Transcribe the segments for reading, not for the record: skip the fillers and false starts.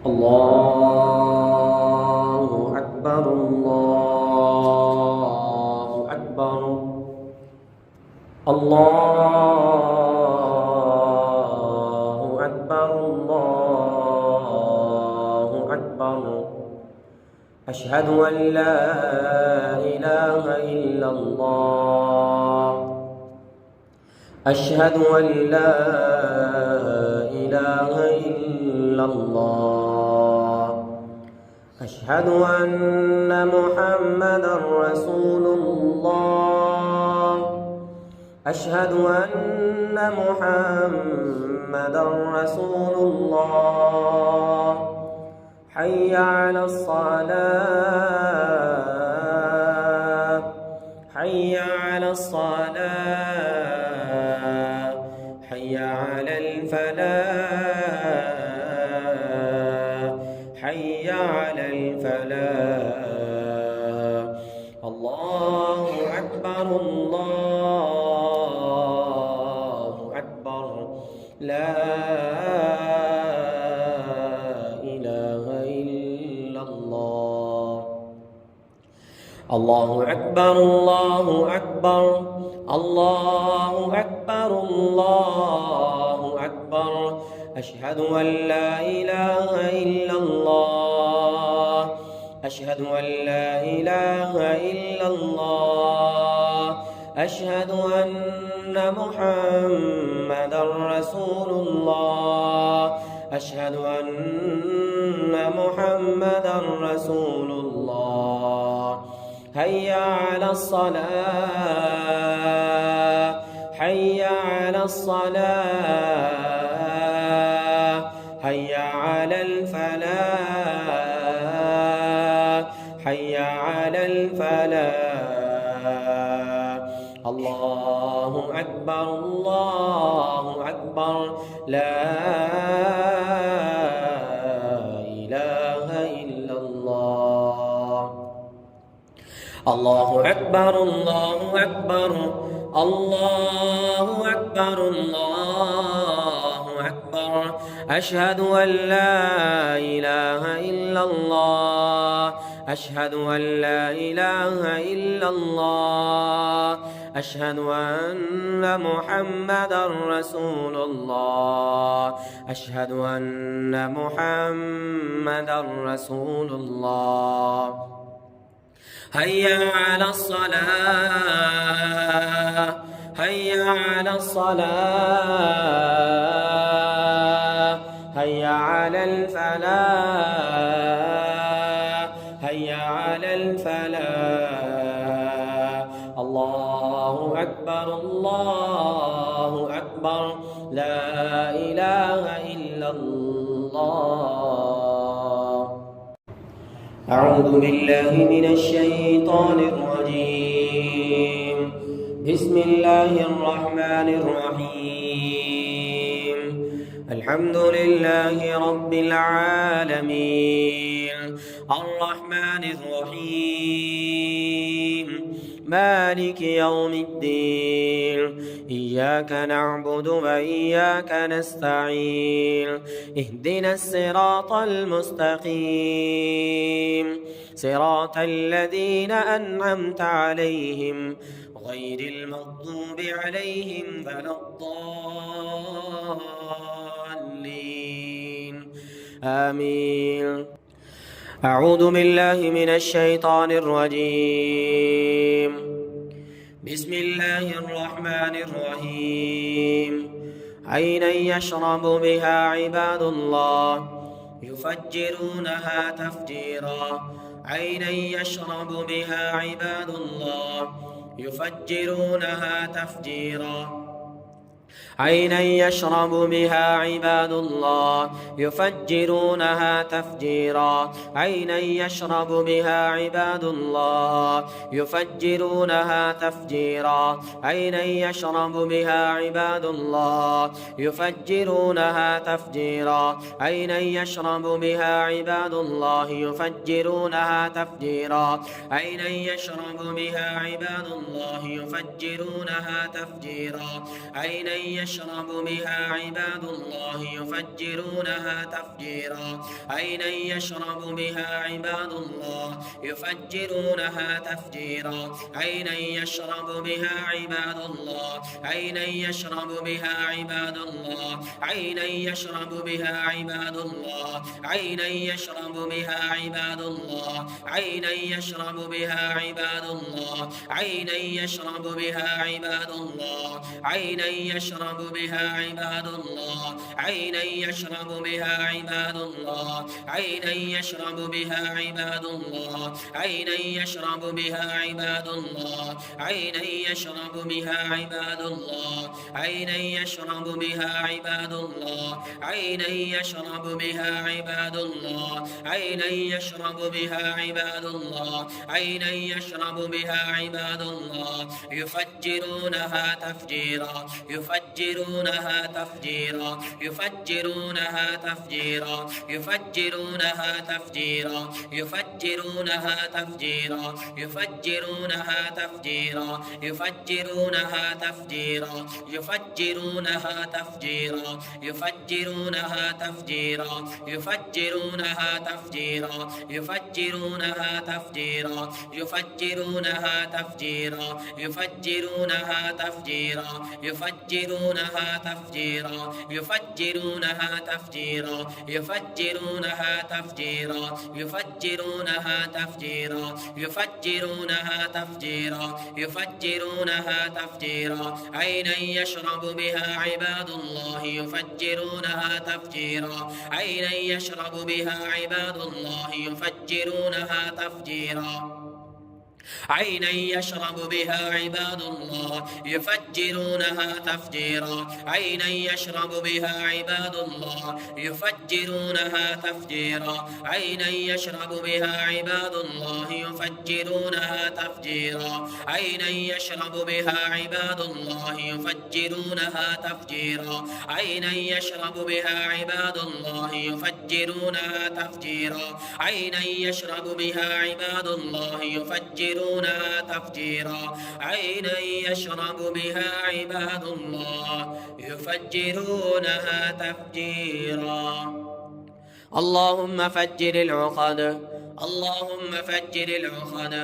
الله أكبر الله أكبر الله أكبر الله أكبر أشهد أن لا إله إلا الله أشهد أن لا إله إلا الله أشهد أن محمدًا رسول الله أشهد أن محمدًا رسول الله حي على الصلاة حي على الصلاة حي على الفلاح حي على الفلاح الله أكبر الله أكبر لا إله إلا الله الله أكبر الله أكبر الله أكبر الله أكبر أشهد أن لا إله إلا الله أشهد أن لا إله إلا الله أشهد أن محمدًا رسول الله أشهد أن محمدًا رسول الله هيا على الصلاة حي على الصلاة حي على الفلاح حي على الفلاح الله أكبر الله أكبر لا إله إلا الله الله أكبر الله أكبر الله أكبر الله أكبر أشهد أن لا إله إلا الله أشهد أن لا إله إلا الله أشهد أن محمدًا رسول الله أشهد أن محمدًا رسول الله هيا على الصلاة هيا على الصلاة هيا على الفلاح هيا على الفلاح الله أكبر الله أكبر لا إله إلا الله أعوذ بالله من الشيطان الرجيم بسم الله الرحمن الرحيم الحمد لله رب العالمين الرحمن الرحيم مالك يوم الدين إياك نعبد وإياك نستعين اهدنا الصراط المستقيم صراط الذين أنعمت عليهم غير المغضوب عليهم ولا الضالين آمين أعوذ بالله من الشيطان الرجيم بسم الله الرحمن الرحيم عينا يشرب بها عباد الله يفجرونها تفجيرا عينا يشرب بها عباد الله يفجرونها تفجيرا عينا يشرب بها عباد الله يفجرونها تفجيرا عينا يشرب بها عباد الله يفجرونها تفجيرا عينا يشرب بها عباد الله يفجرونها تفجيرا عينا يشرب بها عباد الله يفجرونها تفجيرا عينا يشرب بها عباد الله يفجرونها تفجيرا عينا يشرب بها عباد الله يفجرونها تفجيرا عينا يشرب بها عباد الله يفجرونها تفجيرا عينا يشرب بها عباد الله عينا يشرب بها عباد الله عينا يشرب بها عباد الله عينا يشرب بها عباد الله عينا يشرب بها عباد الله عينا يشرب بها عباد الله عينا يشرب بها عباد الله عينا يشرب بها عباد الله عينا يشرب بها عباد الله عينا يشرب بها عباد الله عينا يشرب بها عباد الله عينا يشرب بها عباد الله عينا يشرب بها عباد الله عينا يشرب بها عباد الله عينا يشرب بها عباد الله يفجرونها تفجيرا يفجرونها تفجيرا يفجرونها تفجيرا يفجرونها تفجيرا يفجرونها تفجيرا يفجرونها تفجيرا يفجرونها تفجيرا يفجرونها تفجيرا يفجرونها تفجيرا يفجرونها تفجيرا يفجرونها تفجيرا يفجرونها تفجيرا يفجرونها تفجيرا يفجرونها تفجيرا يفجرونها تفجيرا يفجرونها تفجيرا يفجرونها تفجيرا يفجرونها تفجيرا يفجرونها تفجيرا عينا يشرب بها عباد الله يفجرونها تفجيرا عينا يشرب بها عباد الله يفجرونها تفجيرا عينا يشرب بها عباد الله يفجرونها تفجيرا عينا يشرب بها عباد الله يفجرونها تفجيرا عينا يشرب بها عباد الله يفجرونها تفجيرا عينا يشرب بها عباد الله يفجرونها تفجيرا عينا يشرب بها عباد الله يفجرونها تفجيرا عينا يشرب بها عباد الله يفجرونها تفجيرا عينا يشرب بها عباد الله يفجرونها تفجيرا اللهم فجر العقد اللهم فجر العقد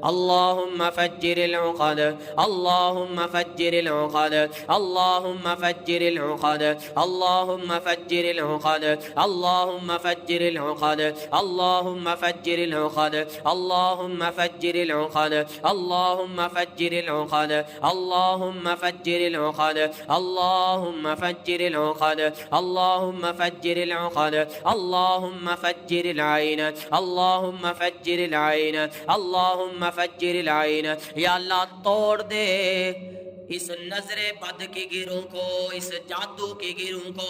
اللهم فجر العقد اللهم فجر العقد اللهم فجر العقد اللهم فجر العقد اللهم فجر العقد اللهم فجر العقد اللهم فجر العقد اللهم فجر العقد اللهم فجر العقد اللهم فجر العقد اللهم فجر العقد اللهم فجر العين اللهم فجر العين اللهم فجر العين या अल्लाह तोड़ दे इस नजरे बद की गिरों को, इस जादू की गिरों को।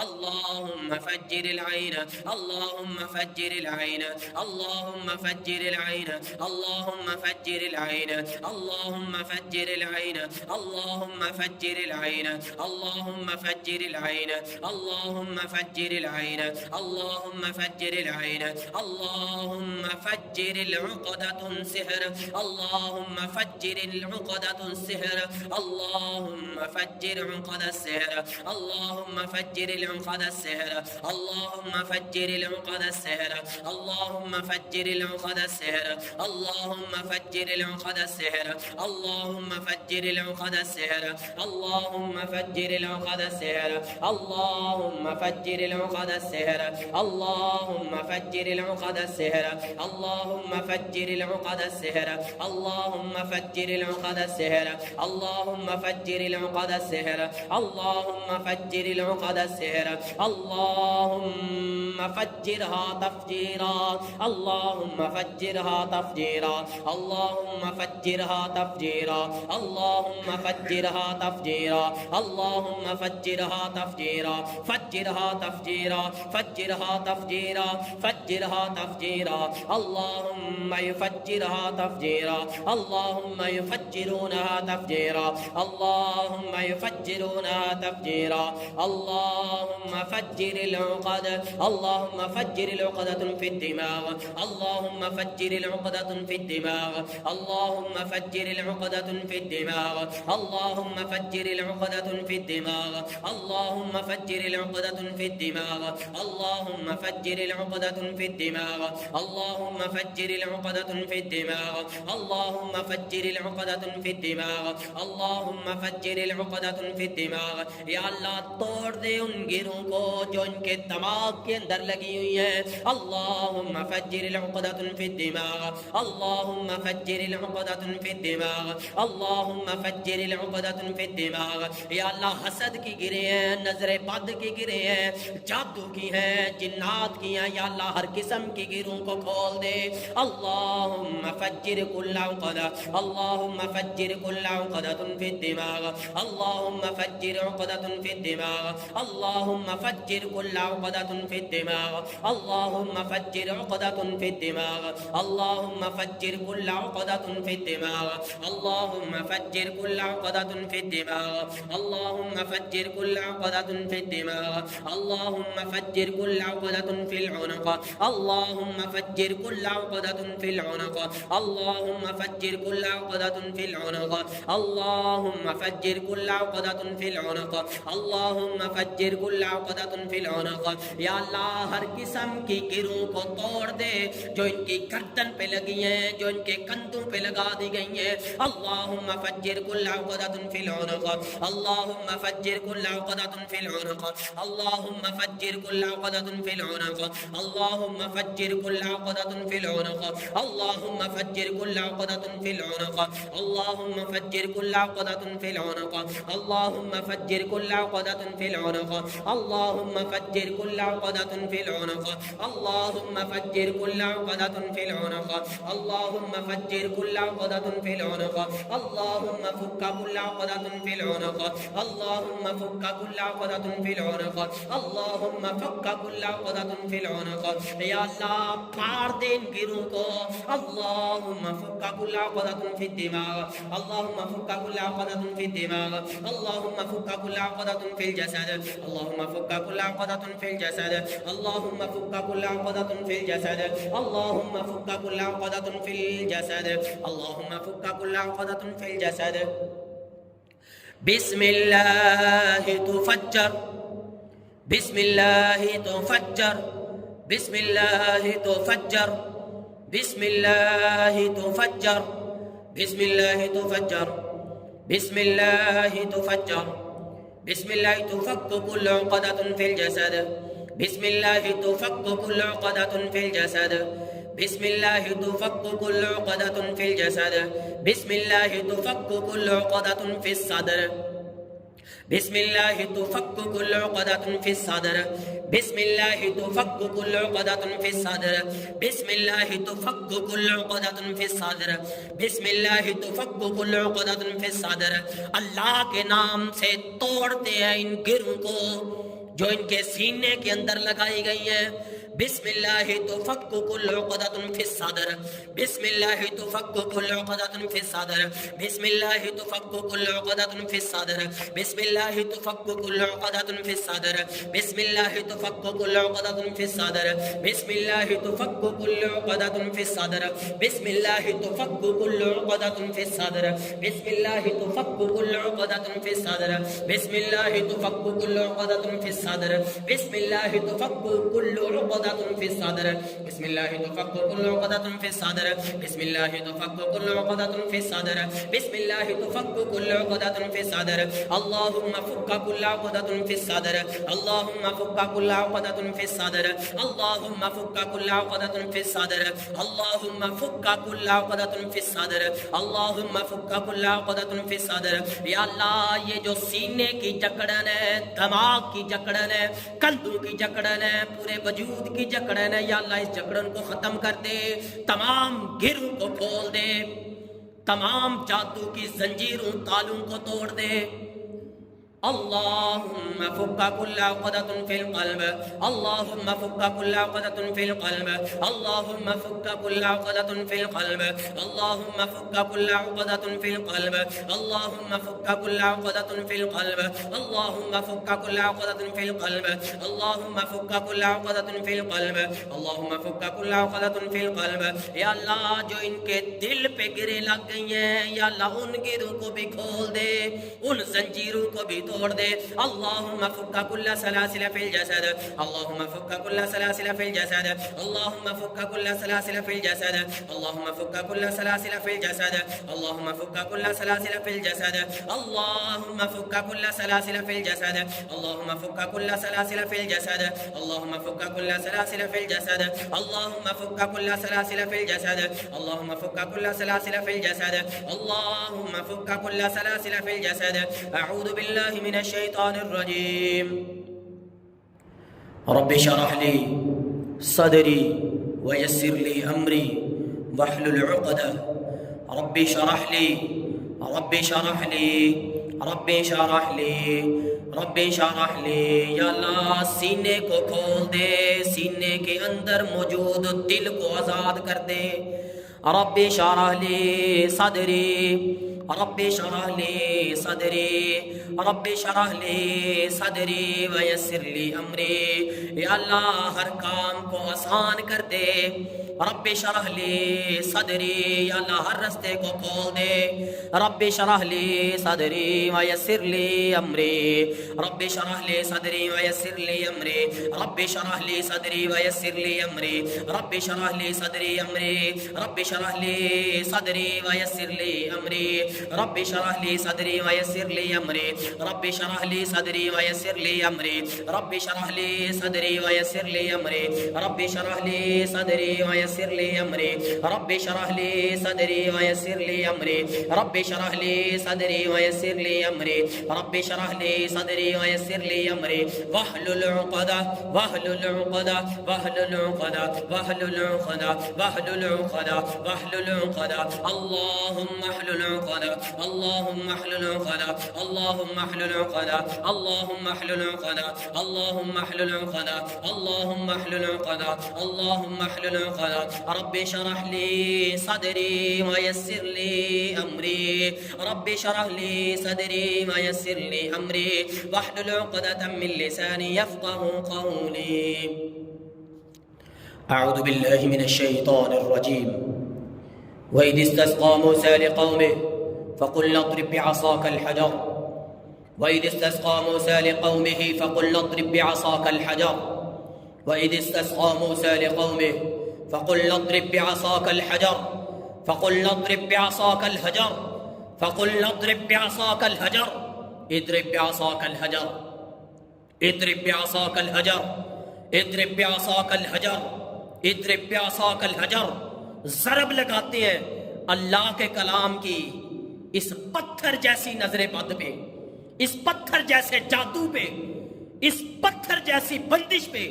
अल्लाहुम्मा फज्जिरिल ऐन, अल्लाहुम्मा फज्जिरिल ऐन, अल्लाहुम्मा फज्जिरिल ऐन, अल्लाहुम्मा फज्जिरिल ऐन, अल्लाहुम्मा फज्जिरिल ऐन, अल्लाहुम्मा फज्जिरिल ऐन, अल्लाहुम्मा फज्जिरिल ऐन, अल्लाहुम्मा फज्जिरिल ऐन, अल्लाहुम्मा फज्जिरिल ऐन, अल्लाहुम्मा फज्जिरिल उक़दतुन सिहर, अल्लाहुम्मा फज्जिरिल उक़दतुन सिहर, اللهم فجر عقد السحر، اللهم فجر العقد السحر، اللهم فجر العقد السحر، اللهم فجر العقد السحر، اللهم فجر العقد السحر، اللهم فجر العقد السحر، اللهم فجر العقد السحر، اللهم فجر العقد السحر، اللهم فجر العقد السحر، اللهم فجر العقد السحر، اللهم فجر العقد السحر، اللهم فجر العقد السحر، اللهم فجر العقد السحر، اللهم فجرها تفجيرا، اللهم فجرها تفجيرا، اللهم فجرها تفجيرا، اللهم فجرها تفجيرا، اللهم فجرها تفجيرا، فجرها تفجيرا، فجرها تفجيرا، فجرها تفجيرا، اللهم يفجرها تفجيرا، اللهم يفجرونها تفجيرا، اللهم يفجرونها تفجيرا اللهم فجر العقد اللهم فجر العقدة في الدماغ اللهم فجر العقدة في الدماغ اللهم فجر العقدة في الدماغ اللهم فجر العقدة في الدماغ اللهم فجر العقدة في الدماغ اللهم فجر العقدة في الدماغ اللهم فجر العقدة في الدماغ اللهم فجر العقدة في الدماغ اللهم فجر العقدة في الدماغ या अल्लाह तोड़ दे उन गिरों को जो इनके दिमाग के अंदर लगी हुई है अल्लाहुम्मा फज्जिरिल उक़दतन फिद दिमाग अल्लाहुम्मा फज्जिरिल उक़दतन फिद दिमाग अल्लाहुम्मा फज्जिरिल उक़दतन फिद दिमाग या अल्लाह हसद की गिरे हैं नजर बद की गिरे हैं जादू की हैं जिन्नात की हैं या अल्लाह हर किस्म की गिरों को खोल दे अल्लाहुम्मा फज्जिर कुल्ला उक़दा अल्लाहुम्मा फज्जिर कुल्ला उक़दतन फिद दिमाग अल्लाहुम्मा फज्जिर उक़दतन फिद दिमाग अल्लाहुम्मा फज्जिर कुल्ला उक़दतन फिद दिमाग अल्लाहुम्मा फज्जिर उक़दतन फिद दिमाग अल्लाहुम्मा फज्जिर कुल्ला उक़दतन फिद दिमाग अल्लाहुम्मा फज्जिर कुल्ला उक़दतन फिद दिमाग अल्लाहुम्मा फज्जिर कुल्ला उक़दतन फिद दिमाग अल्लाहुम्मा फज्जिर कुल्ला उक़दतन फिल उनुक़ अल्लाहुम्मा फज्जिर कुल्ला उक़दतन फिल उनुक़ अल्लाहुम्मा फज्जिर कुल्ला उक़दतन फिल उनुक़ अल्लाहुम्मा फज्जिर कुल्ला उक़दतन फिल उनुक़ अल्लाहुम्मा फज्जिर कुल्ला उक़दतन फिल उनुक़ या अल्लाह हर किस्म की गिरों को तोड़ दे जो इनकी गर्दन पे लगी हैं जो इनके कंधों पे लगा दी गई हैं अल्लाहुम्मा फज्जिर कुल्ला उक़दतन फिल उनुक़ अल्लाहुम्मा फज्जिर कुल्ला उक़दतन फिल उनुक़ अल्लाहुम्मा फज्जिर कुल्ला उक़दतन फिल उनुक़ अल्लाहुम्मा फज्जिर कुल्ला उक़दतन फिल उनुक़ अल्लाहुम्मा फज्जिर कुल्ला उक़दतन फिल उनुक़ अल्लाहुम्मा फज्जिर कुल्ला उक़दतन फिल उनुक़ अल्लाहुम्मा फज्जिर कुल्ला उक़दतन फिल उनुक़ अल्लाहुम्मा फज्जिर कुल्ला उक़दतन फिल उनुक़ अल्लाहुम्मा फज्जिर कुल्ला उक़दतन फिल उनुक़ अल्लाहुम्मा फज्जिर कुल्ला उक़दतन फिल उनुक़ अल्लाहुम्मा फुक्का कुल्ला उक़दतन फिल उनुक़ अल्लाहुम्मा फुक्का कुल्ला उक़दतन फिल उनुक़ अल्लाहुम्मा फुक्का कुल्ला उक़दतन फिल उनुक़ या अल्लाह फाड़ दे इन गिरों को अल्लाहुम्मा फुक्का कुल्ला उक़दतन फिद दिमाग अल्लाहुम्मा फुक्का कुल्ला उक़दतन फिद दिमाग अल्लाहुम्मा फुक्का कुल्ला उक़दतन फिल जसद अल्लाहुम्मा फुक्का कुल्ला उक़दतन फिल जसद अल्लाहुम्मा फुक्का कुल्ला उक़दतन फिल जसद अल्लाहुम्मा फुक्का कुल्ला उक़दतन फिल जसद अल्लाहुम्मा फुक्का कुल्ला उक़दतन फिल जसद बिस्मिल्लाहि तुफज्जर बिस्मिल्लाहि तुफज्जर बिस्मिल्लाहि तुफज्जर बिस्मिल्लाहि तुफज्जर बिस्मिल्लाहि तुफज्जर बिस्मिल्लाहि तुफज्जर बिस्मिल्लाहि तुफक्कु कुल्लु उक़दतन फिल जसद बिस्मिल्लाहि तुफक्कु कुल्लु उक़दतन फिल जसद बिस्मिल्लाहि तुफक्कु कुल्लु उक़दतन फिल जसद बिस्मिल्लाहि तुफक्कु कुल्लु उक़दतन फिस सद्र बिस्मिल्लाहि तुफक्कु कुल्लु उक़दतन फिस सद्र बिस्मिल्लाहि तुफक्कु कुल्लु उक़दतन फिस सद्र बिस्मिल्लाहि तुफक्कु कुल्लु उक़दतन फिस सद्र बिस्मिल्लाहि तुफक्कु कुल्लु उक़दतन फिस सद्र अल्लाह के नाम से तोड़ते हैं इन गिरों को जो इनके सीने के अंदर लगाई गई है बिस्मिल्लाहि तुफक्कु कुल्लु उक़दतन फिस सद्र बिस्मिल्लाहि तुफक्कु कुल्लु उक़दतन फिस सद्र बिस्मिल्लाहि तुफक्कु कुल्लु उक़दतन फिस सद्र बिस्मिल्लाहि तुफक्कु कुल्लु उक़दतन फिस सद्र बिस्मिल्लाहि तुफक्कु कुल्लु उक़दतन फिस सद्र बिस्मिल्लाहि तुफक्कु कुल्लु उक़दतन फिस सद्र बिस्मिल्लाहि तुफक्कु कुल्लु उक़दतन फिस सद्र बिस्मिल्लाहि तुफक्कु कुल्लु उक़दतन फिस सद्र बिस्मिल्लाहि तुफक्कु कुल्लु उक़दतन फिस सद्र बिस्मिल्लाहि तुफक्कु कुल्लु उक़दतन फिस सद्र बिस्मिल्लाहि तुफक्कु कुल्लु उक़दतन फिस सद्र बिस्मिल्लाहि तुफक्कु कुल्लु उक़दतन फिस सद्र बिस्मिल्लाहि तुफक्कु कुल्लु उक़दतन फिस सद्र अल्लाहुम्मा फुक्का कुल्ला उक़दतन फिस सद्र अल्लाहुम्मा फुक्का कुल्ला उक़दतन फिस सद्र अल्लाहुम्मा फुक्का कुल्ला उक़दतन फिस सद्र अल्लाहुम्मा फुक्का कुल्ला उक़दतन फिस सद्र अल्लाहुम्मा फुक्का कुल्ला उक़दतन फिस सद्र या अल्लाह ये जो सीने की जकड़न है दिमाग की जकड़न है कंधों की जकड़न है पूरे वजूद की जकड़न है या अल्लाह इस जकड़न को खत्म कर दे तमाम गिरों को खोल दे तमाम जादू की जंजीरों तालों को तोड़ दे اللهم فك كل عقدة في القلب اللهم فك كل عقدة في القلب اللهم فك كل عقدة في القلب اللهم فك كل عقدة في القلب اللهم فك كل عقدة في القلب اللهم فك كل عقدة في القلب اللهم فك كل عقدة في القلب اللهم فك كل عقدة في القلب या अल्लाह जो इनके दिल पे गिरे लग गई हैं या अल्लाह उन गिरों को भी खोल दे उन जंजीरों को भी तोड़ दे अल्लाहुम्मा फुक्का कुल्ला सलासिल फिल जसद अल्लाहुम्मा फुक्का कुल्ला सलासिल फिल जसद अल्लाहुम्मा फुक्का कुल्ला सलासिल फिल जसद अल्लाहुम्मा फुक्का कुल्ला सलासिल फिल जसद अल्लाहुम्मा फुक्का कुल्ला सलासिल फिल जसद अल्लाहुम्मा फुक्का कुल्ला सलासिल फिल जसद अल्लाहुम्मा फुक्का कुल्ला सलासिल फिल जसद अल्लाहुम्मा फुक्का कुल्ला सलासिल फिल जसद अल्लाहुम्मा फुक्का कुल्ला सलासिल फिल जसद अल्लाहुम्मा फुक्का कुल्ला सलासिल फिल जसद अल्लाहुम्मा फुक्का कुल्ला सलासिल फिल जसद अऊज़ु बिल्लाहि मिनश शैतानिर रजीम रब्बि शरह ली सदरी वयस्सिर ली अमरी वहलुल उक़दह रब्बि शरह ली रब्बि शरह ली रब्बि शरह ली रब्बि शरह ली या अल्लाह सीने को खोल दे सीने के अंदर मौजूद दिल को आज़ाद कर दे रब्बि शरह ली सदरी रब्बि शरह ली सदरी रब्बि शरह ली सदरी वयस्सिर ली अमरी या अल्लाह हर काम को आसान कर दे रब्बि शरह ली सदरी या अल्लाह हर रास्ते को खोल दे रब्बि शरह ली सदरी वयस्सिर ली अमरी रब्बि शरह ली सदरी वयस्सिर ली अमरी रब्बि शरह ली सदरी वयस्सिर ली अमरी रब्बि शरह ली सदरी अमरी रब्बि शरह ली सदरी वयस्सिर ली अमरी रब्बि शरह ली सदरी वयस्सिर ली अमरी रब्बि शरह ली सदरी वयस्सिर ली अमरी रब्बि शरह ली सदरी वयस्सिर ली अमरी रब्बि शरह ली सदरी वयस्सिर ली अमरी रब्बि शरह ली सदरी वयस्सिर ली अमरी रब्बि शरह ली सदरी वयस्सिर ली अमरी रब्बि शरह ली सदरी वयस्सिर ली अमरी वहलुल उक़दा वहलुल उक़दा वहलुल उक़दा वहलुल उक़दा वहलुल उक़दा वहलुल उक़दा अल्लाहुम्मा अहलुल उक़दा अल्लाहुम्मा अहलुल उक़दा अल्लाहुम्मा अहलुल उक़दा अल्लाहुम्मा अहलुल उक़दा अल्लाहुम्मा अहलुल उक़दा अल्लाहुम्मा अहलुल उक़दा अल्लाहुम्मा अहलुल उक़दा रब्बि शरह ली सदरी वयस्सिर ली अमरी रब्बि शरह ली सदरी वयस्सिर ली अमरी वहलुल उक़दतम मिन लिसानी यफ़क़हू क़ौली अऊज़ु बिल्लाहि मिनश शैतानिर रजीम वइज़ इस्तस्क़ा मूसा लिक़ौमिही फ़क़ुल अضرب بعصاك الحجر وإذ استسقى موسى لقومه فقل اضرب بعصاك الحجر وإذ استسقى موسى لقومه فقل اضرب بعصاك الحجر فقل اضرب بعصاك الحجر فقل اضرب بعصاك الحجر اضرب بعصاك الحجر اضرب بعصاك الحجر اضرب بعصاك الحجر اضرب بعصاक الحجر ज़रब लगाते हैं अल्लाह के कलाम की इस पत्थर जैसी नजरे बद पे इस पत्थर जैसे जादू पे इस पत्थर जैसी बंदिश पे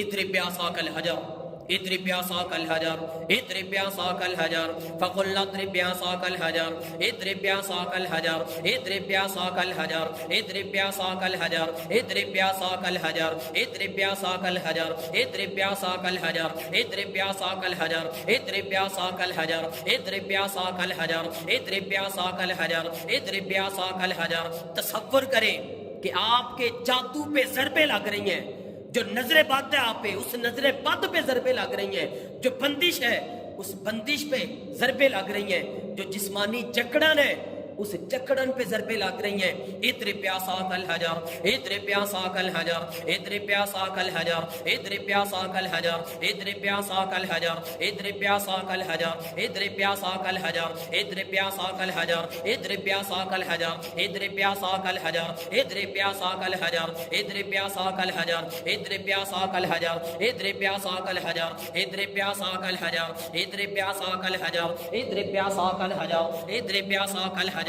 इद्रिब बिअसाक अलहजर इद्रिब बिअसाक अलहजर इद्रिब बिअसाक अलहजर फकुल अद्रिब बिअसाक अलहजर इद्रिब बिअसाक अलहजर इद्रिब बिअसाक अलहजर इद्रिब बिअसाक अलहजर इद्रिब बिअसाक अलहजर इद्रिब बिअसाक अलहजर इद्रिब बिअसाक अलहजर इद्रिब बिअसाक अलहजर इद्रिब बिअसाक अलहजर इद्रिब बिअसाक अलहजर इद्रिब बिअसाक अलहजर इद्रिब बिअसाक अलहजर तसव्वुर करें कि आपके जादू पे ज़रबे लग रही हैं जो नजरे बद है आप पे उस नजरे बद पे ज़रबे लग रही हैं जो बंदिश है उस बंदिश पे ज़रबे लग रही हैं जो जिस्मानी जकड़न है उस जकड़न पे ज़रबे लग रही हैं इद्रिब बिअसाक अलहजर इद्रिब बिअसाक अलहजर इद्रिब बिअसाक अलहजर इद्रिब बिअसाक अलहजर इद्रिब बिअसाक अलहजर इद्रिब बिअसाक अलहजर इद्रिब बिअसाक अलहजर इद्रिब बिअसाक अलहजर इद्रिब बिअसाक अलहजर इद्रिब बिअसाक अलहजर इद्रिब बिअसाक अलहजर इद्रिब बिअसाक अलहजर इद्रिब बिअसाक अलहजर इद्रिब बिअसाक अलहजर इद्रिब बिअसाक अलहजर इद्रिब बिअसाक अलहजर इद्रिब बिअसाक अलहजर इद्रिब बिअसाक अलहजर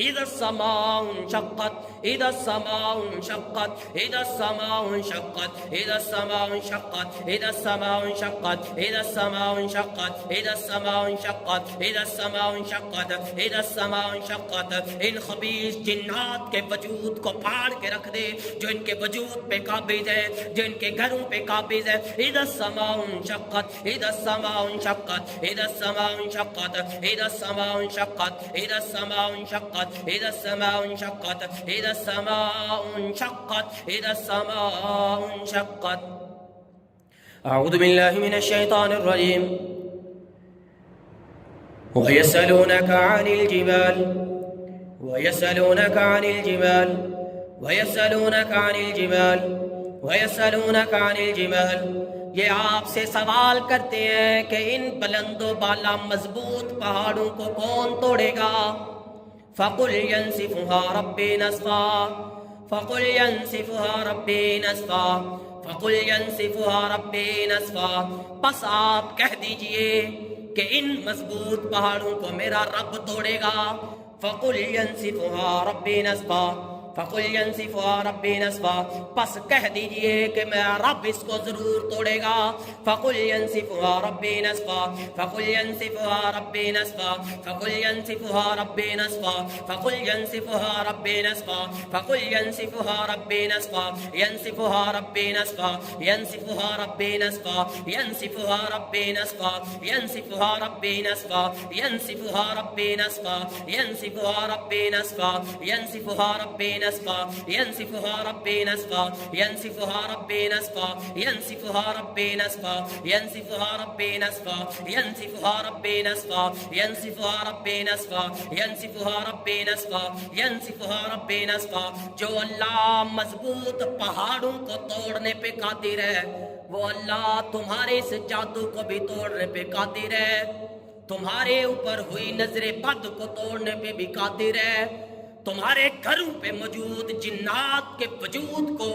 इज़ा समाउ शक़्क़त, इज़ा समाउ शक़्क़त, इज़ा समाउ शक़्क़त, इज़ा समाउ शक़्क़त, इज़ा समाउ शक़्क़त, इज़ा समाउ शक़्क़त, इज़ा समाउ शक़्क़त, इज़ा समाउ शक़्क़त, इज़ा समाउ शक़्क़त। इन खबीस जिन्नात के वजूद को फाड़ के रख दे, जो इनके वजूद पे काबिज है, जो इनके घरों पे काबिज है। इज़ा समाउ शक़्क़त, इज़ा समाउ शक़्क़त, इज़ा समाउ शक़्क़त, इज़ा समाउ शक़्क़त, इज़ा समाउ शक़्क़त, इज़ा समाउ शक़्क़त, इज़ा समाउ शक़्क़त, इज़ा समाउ शक़्क़त। अऊज़ु बिल्लाहि मिनश शैतानिर रजीम। वयसअलूनका अनिल जिबाल, वयसअलूनका अनिल जिबाल, वयसअलूनका अनिल जिबाल, वयसअलूनका अनिल जिबाल। ये आपसे सवाल करते हैं कि इन बुलंदो बाला मजबूत पहाड़ों को कौन तोड़ेगा। फ़कुल यंसिफुहा रब्बी नस्फ़ा, फ़कुल यंसिफुहा रब्बी नस्फ़ा, फ़कुल यंसिफुहा रब्बी नस्फ़ा। बस आप कह दीजिए कि इन मजबूत पहाड़ों को मेरा रब तोड़ेगा। फ़कुल यंसिफुहा रब्बी नस्फ़ा, फ़कुल यंसिफुहा रब्बी नस्फ़ा। बस कह दीजिए कि मेरा रब इसको जरूर तोड़ेगा। फ़कुल यंसिफुहा रब्बी नस्फ़ा, फ़कुल यंसिफुहा रब्बी नस्फ़ा, फ़कुल यंसिफुहा रब्बी नस्फ़ा, फ़कुल यंसिफुहा रब्बी नस्फ़ा, फ़कुल यंसिफुहा रब्बी नस्फ़ा, यंसिफुहा रब्बी नस्फ़ा, यंसिफुहा रब्बी नस्फ़ा, यंसिफुहा रब्बी नस्फ़ा, यंसिफुहा रब्बी नस्फ़ा, यंसिफुहा रब्बी नस्फ़ा, यंसिफुहा रब्बी नस्फ़ा, यंसिफुहा रब्बी नस्फ़ा, यंसिफुहा रब्बी नस्फ़ा, यंसिफुहा रब्बी नस्फ़ा, यंसिफुहा रब्बी नस्फ़ा, यंसिफुहा रब्बी नस्फ़ा, यंसिफुहा रब्बी नस्फ़ा, यंसिफुहा रब्बी नस्फ़ा, यंसिफुहा रब्बी नस्फ़ा, यंसिफुहा रब्बी नस्फ़ा। जो अल्लाह मजबूत पहाड़ों को तोड़ने पे कादिर है, वो अल्लाह तुम्हारे इस जादू को भी तोड़ने पे कादिर है। तुम्हारे ऊपर हुई नजरे बद को तोड़ने पे भी कादिर है। तुम्हारे घरों पे मौजूद जिन्नात के वजूद को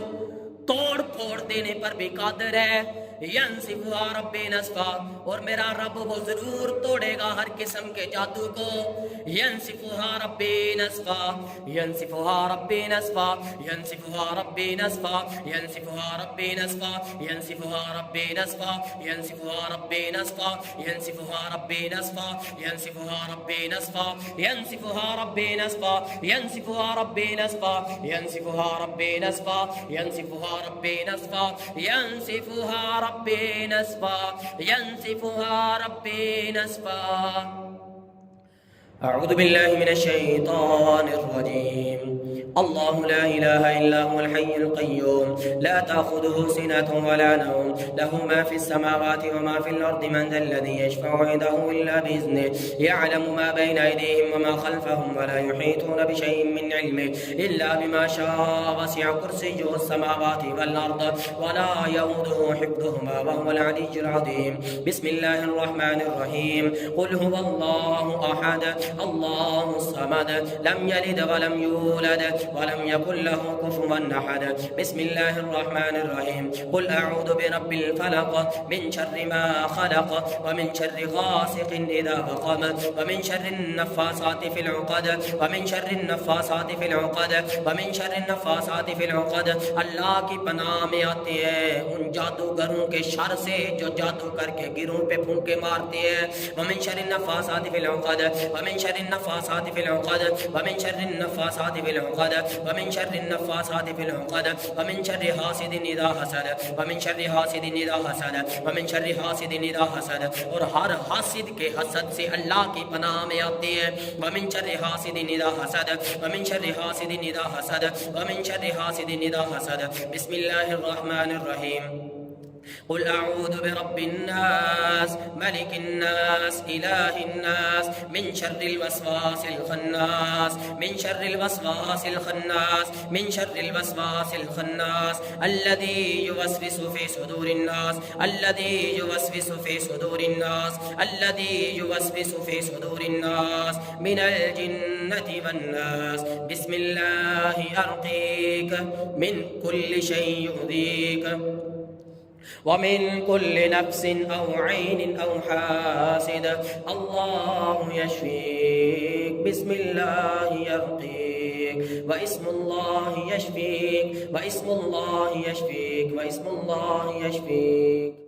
तोड़ फोड़ देने पर भी कादिर है। यंसिफुहा रब्बी नस्फ़ा, और मेरा रब वो जरूर तोड़ेगा हर किस्म के जादू को। यंसिफुहा रब्बी नस्फ़ा, यंसिफुहा रब्बी नस्फ़ा, यंसिफुहा रब्बी नस्फ़ा, यंसिफुहा रब्बी नस्फ़ा, यंसिफुहा रब्बी नस्फ़ा, यंसिफुहा रब्बी नस्फ़ा, यंसिफुहा रब्बी नस्फ़ा, यंसिफुहा रब्बी नस्फ़ा, यंसिफुहा रब्बी नस्फ़ा, यंसिफुहा रब्बी नस्फ़ा, यंसिफुहा रब्बी नस्फ़ा, यंसिफुहा रब्बी नस्फ़ा, यंसिफुहा रब्बी नस्फ़ा, यंसिफुहा रब्बी नस्फ़ा। अऊज़ु बिल्लाहि मिनश शैतानिर रजीम। अल्लाहु ला इलाहा इल्ला हुवल हय्युल क़य्यूम, ला ताख़ुज़ुहु सिनतुन वला नौम, लहु मा फ़िस समावाति व मा फ़िल अर्दि, मन ज़ल्लज़ी यशफ़अु इंदहु इल्ला बिइज़्निहि, यअलमु मा बैना अयदीहिम व मा ख़ल्फ़हुम व ला युहीतूना बिशैइन मिन इल्मिहि इल्ला बिमा शाअ, वसिअ कुर्सिय्युहु समावाति वल अर्द व ला यऊदुहु हिफ़्ज़ुहुमा व हुवल अलिय्युल अज़ीम। बिस्मिल्लाहिर रहमानिर रहीम। क़ुल हुवल्लाहु अहद, अल्लाहु समद, लम यलिद व लम यूलद व लम यकुल लहु कुफुवन अहद। बिस्मिल्लाहिर रहमानिर रहीम। क़ुल अऊज़ु बिरब्बिल फलक़, मिन शर्रि मा ख़लक़, व मिन शर्रि गासिक़िन इज़ा वक़ब, व मिन शर्रिन नफ़्फ़ासाति फ़िल उक़द, व मिन शर्रिन नफ़्फ़ासाति फ़िल उक़द, व मिन शर्रिन नफ़्फ़ासाति फ़िल उक़द। अल्लाह की पनाह में आते हैं उन जादूगरों के शर से जो जादू करके गिरों पे फूंके मारते हैं। व मिन शर्रिन नफ़्फ़ासाति फ़िल उक़द, व मिन शर्रिन नफ़्फ़ासाति फ़िल उक़द, व मिन शर्रिन नफ़्फ़ासाति फ़िल उक़द, व मिन शर्रिन नफ़्फ़ासाति फ़िल उक़द, व मिन शर्रि हासिदिन इज़ा हसद, व मिन शर्रि हासिदिन इज़ा हसद, व मिन शर्रि हासिदिन इज़ा हसद। और हर हासिद के हसद से अल्लाह की पनाह में आते हैं। व मिन शर्रि हासिदिन इज़ा हसद, व मिन शर्रि हासिदिन इज़ा हसद, व मिन शर्रि हासिदिन इज़ा हसद। बिस्मिल्लाहिर रहमानिर रहीम। क़ुल अऊज़ु बिरब्बिन नास, मलिकिन नास, इलाहिन नास, मिन शर्रिल वस्वासिल खन्नास, मिन शर्रिल वस्वासिल खन्नास, मिन शर्रिल वस्वासिल खन्नास, अल्लज़ी युवस्विसु फ़ी सुदूरिन नास, अल्लज़ी युवस्विसु फ़ी सुदूरिन नास, अल्लज़ी युवस्विसु फ़ी सुदूरिन नास, मिनल जिन्नति वन नास। बिस्मिल्लाहि अर्क़ीक मिन कुल्लि शैइन युज़ीक, ومن كل نفس أو عين أو حاسد. الله يشفيك، بسم الله يرقيك، واسم الله يشفيك، واسم الله يشفيك، واسم الله يشفيك.